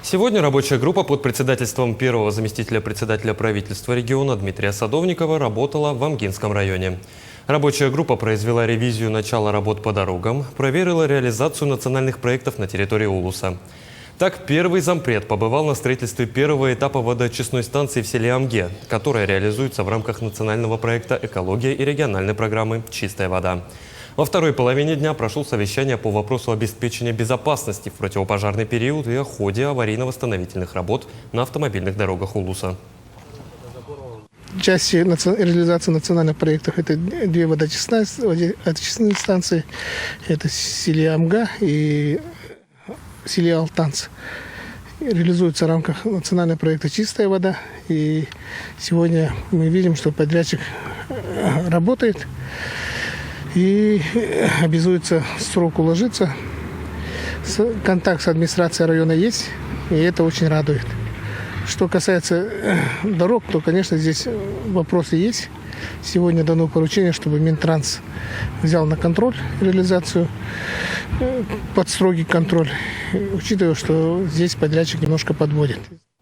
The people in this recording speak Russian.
Сегодня рабочая группа под председательством первого заместителя председателя правительства региона Дмитрия Садовникова работала в Амгинском районе. Рабочая группа произвела ревизию начала работ по дорогам, проверила реализацию национальных проектов на территории Улуса. Так, первый зампред побывал на строительстве первого этапа водоочистной станции в селе Амге, которая реализуется в рамках национального проекта «Экология» и региональной программы «Чистая вода». Во второй половине дня прошло совещание по вопросу обеспечения безопасности в противопожарный период и о ходе аварийно-восстановительных работ на автомобильных дорогах Улуса. Части реализации национальных проектов – это две водоочистные станции. Это селе Амга и селе Алтанц. Реализуется в рамках национального проекта «Чистая вода». И сегодня мы видим, что подрядчик работает и обязуется в срок уложиться. Контакт с администрацией района есть, и это очень радует. Что касается дорог, то, конечно, здесь вопросы есть. Сегодня дано поручение, чтобы Минтранс взял на контроль реализацию, под строгий контроль, учитывая, что здесь подрядчик немножко подводит.